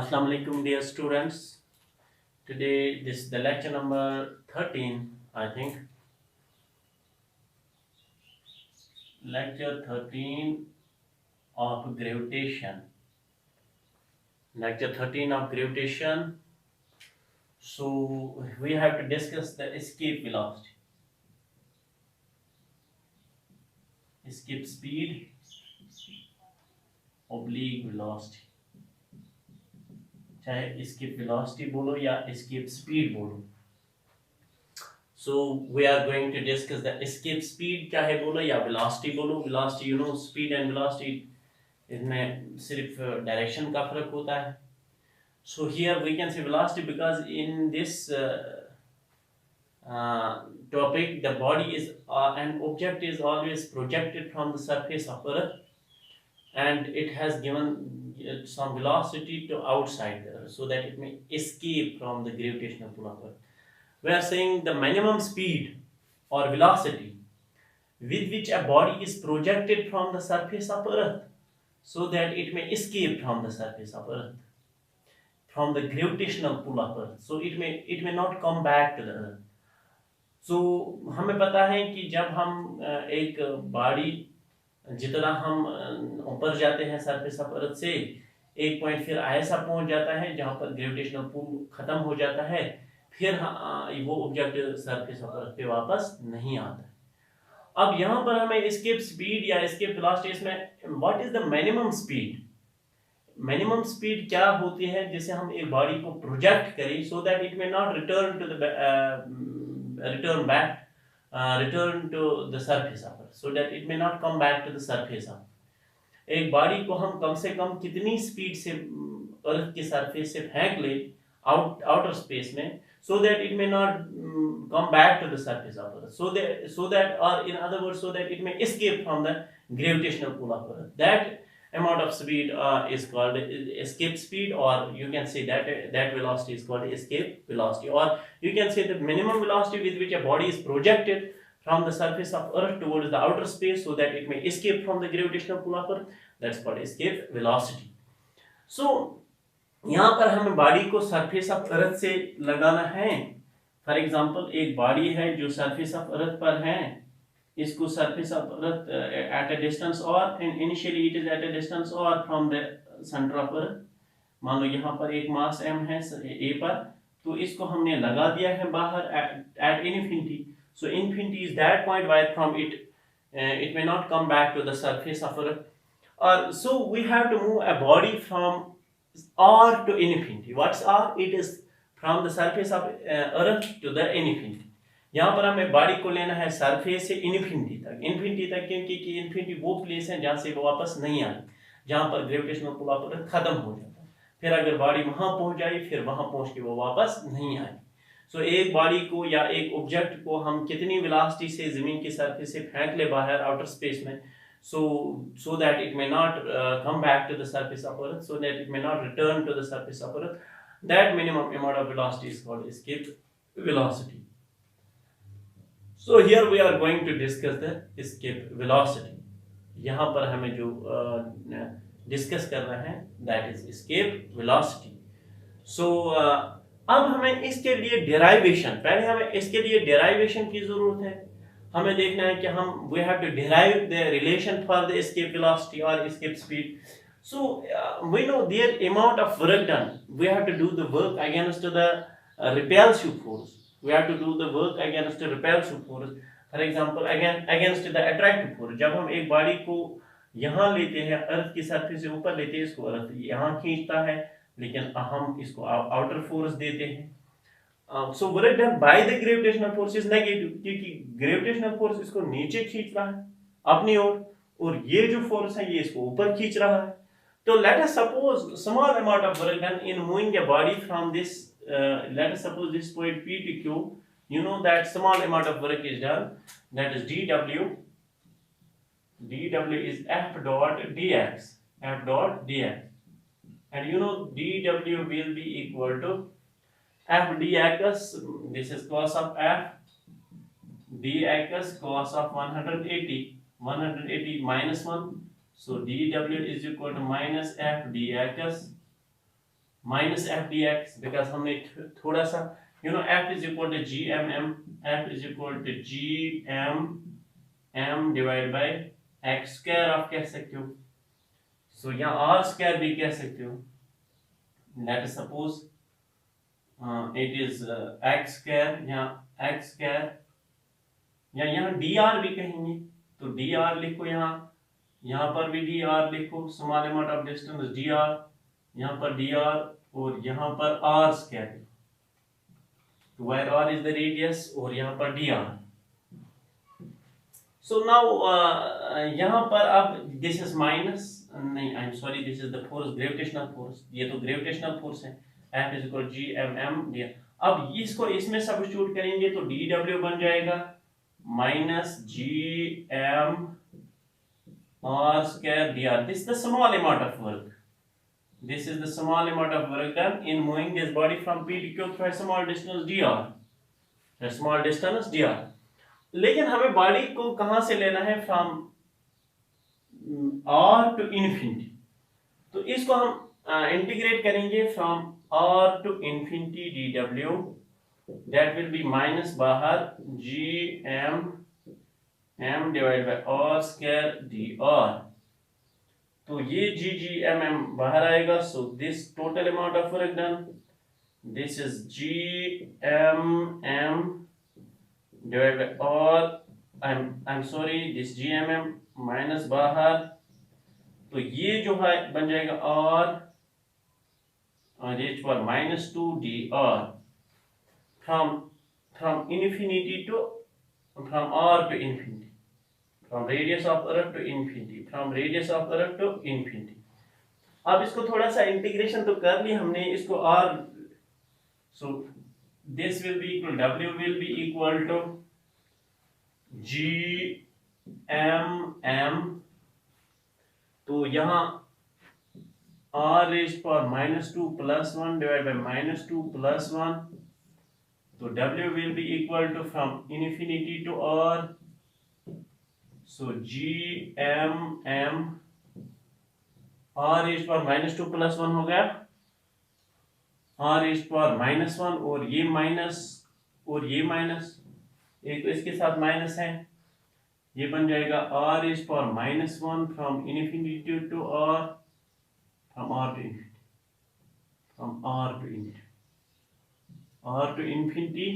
Assalamu alaikum, dear students. Today, this is the lecture number 13, I think. Lecture 13 of gravitation. Lecture 13 of gravitation. So, we have to discuss the escape velocity, escape speed, oblique velocity. चाहे escape velocity बोलो या escape speed बोलो. So we are going to discuss the escape speed चाहे बोलो या velocity बोलो. Velocity, speed and velocity इसमें सिर्फ direction का फर्क होता है. So here we can say velocity because in this topic the body is an object is always projected from the surface of Earth and it has given some velocity to outside the Earth so that it may escape from the gravitational pull of Earth. We are saying the minimum speed or velocity with which a body is projected from the surface of Earth so that it may escape from the surface of Earth, from the gravitational pull of Earth, so it may not come back to the Earth. So हमें पता है कि जब हम एक body जितना हम ऊपर जाते हैं सरफेस ऑफ अर्थ से एक पॉइंट फिर ऐसा पहुंच जाता है जहां पर ग्रेविटेशनल पुल खत्म हो जाता है, फिर वो ऑब्जेक्ट सरफेस ऑफ अर्थ पे वापस नहीं आता है. अब यहाँ पर हमें एस्केप स्पीड या एस्केप वेलोसिटी में what is the minimum speed, minimum speed क्या होती है जिसे हम एक बॉडी को प्रोजेक्ट करें so that it may not return to the surface of earth, so that it may not come back to the surface of. एक body को हम कम से कम कितनी स्पीड से अर्थ के सरफेस से फेंक ले आउटर स्पेस में so that it may not come back to the surface of Earth, so that or in other words so that it may escape from the gravitational pull of Earth. That amount of speed is called escape speed, or you can say that velocity is called escape velocity, or you can say the minimum velocity with which a body is projected from the surface of Earth towards the outer space so that it may escape from the gravitational pull of Earth. That's called escape velocity. So यहाँ पर हमें body को surface of अर्थ से लगाना है. For example एक body है जो सरफेस ऑफ अर्थ पर है, इसको surface of earth at a distance r initially it is at a distance r from the centre of earth. मान लो यहाँ पर एक मास m है a पर, तो इसको हमने लगा दिया है बाहर at infinity. So infinity is that point wire from it may not come back to the surface of Earth. So we have to move a body from R to infinity. What's R? It is from the surface of Earth to the infinity. यहाँ पर हमें body को लेना है surface से infinity तक, क्योंकि infinity वो प्लेस है जहाँ से वो वापस नहीं आए, जहाँ पर ग्रेविटेशनल पुल ऑफ अर्थ खत्म हो जाता है. फिर अगर बॉडी वहाँ पहुँच जाए फिर वहाँ पहुँच के वो वापस नहीं आए. सो एक बॉडी को या एक ऑब्जेक्ट को हम कितनी वेलोसिटी से जमीन की सरफेस से फेंक ले बाहर आउटर स्पेस में, so that it may not come back to the surface of Earth, so that it may not return to the surface of Earth, that minimum amount of velocity is called escape velocity. So here we are going to discuss the escape velocity. यहाँ पर हमें जो discuss करना है that is escape velocity. So अब हमें इसके लिए डेराइवेशन, पहले हमें इसके लिए डेराइवेशन की जरूरत है. हमें देखना है कि हम we have to derive the relation for the escape velocity or escape speed. So we know their amount of work done. We have to do the work against the repulsive force. We have to do the work against the repulsive force. For example, against the attractive force. जब हम एक body को यहाँ लेते हैं, अर्थ की surface से ऊपर लेते हैं, इसको अर्थ यहाँ खींचता है, लेकिन हम इसको आउटर फोर्स देते हैं. So work done by the gravitational force is negative, क्योंकि gravitational force इसको नीचे खींच रहा है अपनी ओर, और ये जो फोर्स है ये इसको ऊपर खींच रहा है. तो let us suppose small amount of work done in moving a body from this let us suppose this point P to Q. You know that small amount of work is done, that is dW is F dot dx, and you know dW will be equal to F dx, this is cos of F dx cos of 180 minus 1, so dW is equal to minus F dx minus F D X, because हमने थोड़ा सा F is equal to G M M, F is equal to G M M divide by X square आप कह सकते हो। सो यहाँ are square भी कह सकते हो। Late us suppose it is x square, यहाँ एक्स स्क्वायर, या यहाँ डी आर भी कहेंगे तो डी आर लिखो, यहाँ पर भी डी आर लिखो, small amount of distance D R, यहाँ पर डी आर और यहाँ पर R square, where R is the radius, और यहाँ पर डी आर। सो नाउ यहाँ पर अब दिस इज माइनस, नहीं I am sorry, this is the force, gravitational force, ये तो ग्रेविटेशनल फोर्स है, F is equal G M M D. अब इसको इसमें सब्स्टिट्यूट करेंगे तो डी डब्ल्यू बन जाएगा minus G M R square D R. This is the small amount of work, this is the small amount of work done in moving this body from P to Q through a small distance dr, a small distance dr। लेकिन हमें body को कहां से लेना है, from r to infinity, तो इसको हम इंटीग्रेट करेंगे from r to infinity dw, that will be minus बाहर g m m divide by r square dr, तो ये जी जी एम एम बाहर आएगा। So this total amount of work done, this is G M M divide by r I am sorry this G M M minus बाहर, तो ये जो है बन जाएगा और रेज पर minus two D R, from infinity to, from R to infinity, from radius of earth to infinity, from radius of earth to infinity। अब इसको थोड़ा सा इंटीग्रेशन तो कर ली हमने, इसको r, so this will be equal, w will be equal to g m m, तो यहाँ r raised power minus 2 plus 1 divided by minus 2 plus 1, तो w will be equal to from infinity to r, so g m m r raised power minus 2 plus 1 हो गया, r raised power minus 1 और ये minus और ये minus, एक तो इसके साथ माइनस है, ये बन जाएगा r raised power minus 1 from infinity to r, from r to infinity, from r to infinity, r to infinity,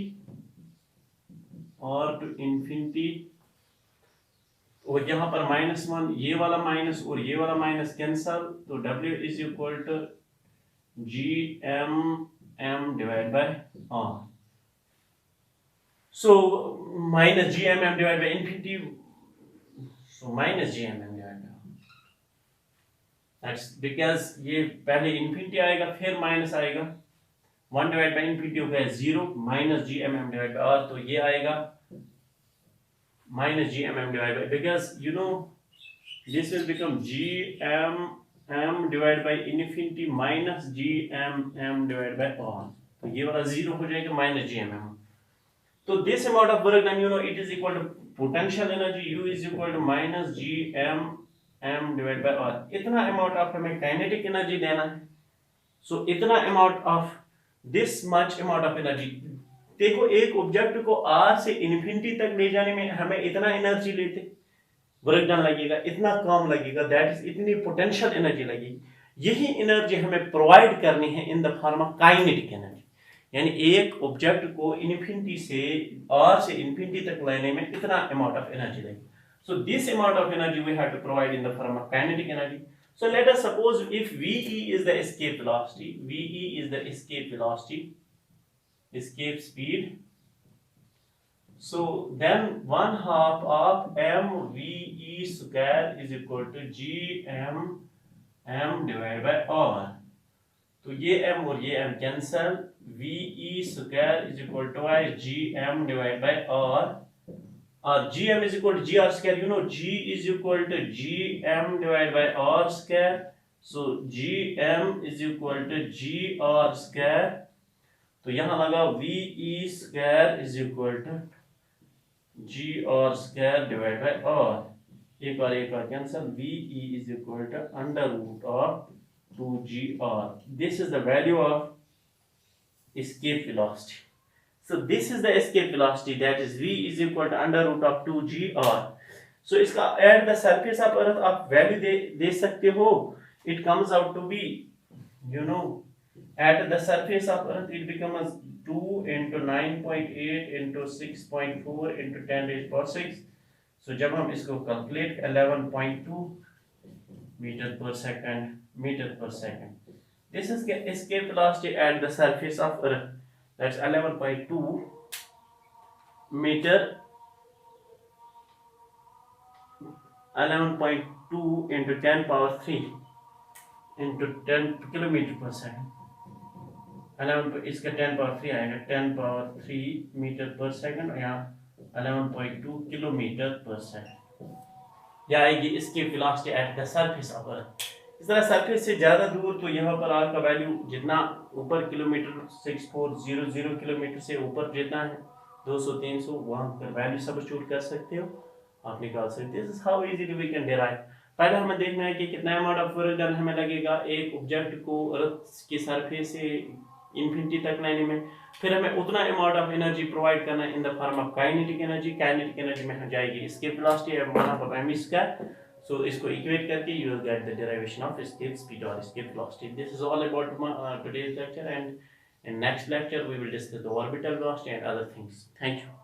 r to infinity, और यहाँ पर माइनस वन, ये वाला माइनस और ये वाला माइनस कैंसल, तो W is equal to G M M divide by R, so minus G M M divide by infinity, so minus G M M divide by, that's because ये पहले infinity आएगा फिर minus आएगा, 1 divide by infinity हो गया 0, minus G M M divide by R, तो ये आएगा minus g m m divided by, because you know this will become g m m divided by infinity minus g m m divided by r, तो ये वाला 0 हो जाएगा minus g m m, तो this amount of work done, you know, it is equal to potential energy U is equal to minus g m m divided by r। इतना amount of हमें kinetic energy देना है, so इतना amount of this much amount of energy, देखो एक object को r से infinity तक ले जाने में हमें इतना एनर्जी लेते, वर्क डन लगेगा, इतना काम लगेगा, दैट इज इतनी पोटेंशियल एनर्जी लगेगी, यही एनर्जी हमें प्रोवाइड करनी है in the form of kinetic energy, यानी एक ऑब्जेक्ट को इन्फिनिटी से r से इन्फिनिटी तक लेने में इतना अमाउंट ऑफ एनर्जी लगेगी, so this amount of energy we have to provide in the form of kinetic energy. So let us suppose if ve is the escape velocity, ve is the escape velocity, escape speed, so then 1/2 of mve square is equal to g m m divided by r, तो ये m और ये m cancel, ve square is equal to g m divided by r, और g m is equal to g r square, you know g is equal to g m divided by r square, so g m is equal to g r square, तो यहां लगा ve square is equal to G R square divide by R, एक और cancel, ve is equal to under root of 2gr. This is the value of escape velocity. So this is the escape velocity, that is v is equal to under root of 2gr. So इसका at the surface of earth आप value दे सकते हो. It comes out to be, at the surface of earth it becomes 2 into 9.8 into 6.4 into 10 raised power 6. So जब हम इसको calculate 11.2 meter per second. This is the escape velocity at the surface of earth. That's 11.2 meter, 11.2 into 10 power 3 into 10 kilometer per second. 11 इसका 10 power 3 आएगा, 10 power 3 metre पर second, और यहाँ 11.2 kilometre पर second. यह आएगी इसकी velocity at the surface of अर्थ. इस तरह सरफेस से ज़्यादा दूर तो यहाँ पर आर का वैल्यू जितना ऊपर किलोमीटर 6400 किलोमीटर से ऊपर जितना है 200-300, वहाँ पर वैल्यू सब्स्टिट्यूट कर सकते हो, आप निकाल सकते हो. This is how easily we can derive. पहले हमें देखना है कि कितना अमाउंट ऑफ वर्क डन हमें लगेगा एक ऑब्जेक्ट को अर्थ की सरफेस से इंफिनिटी तक लाने में. फिर हमें उतना अमाउंट ऑफ एनर्जी प्रोवाइड करना है in the form of kinetic energy. Kinetic energy में जाएगी एस्केप वेलोसिटी m1/m². सो इसको इक्वेट करके you will get the derivation of escape speed और escape velocity. This is all about today's lecture, and in next lecture we will discuss the orbital velocity and other things. Thank you.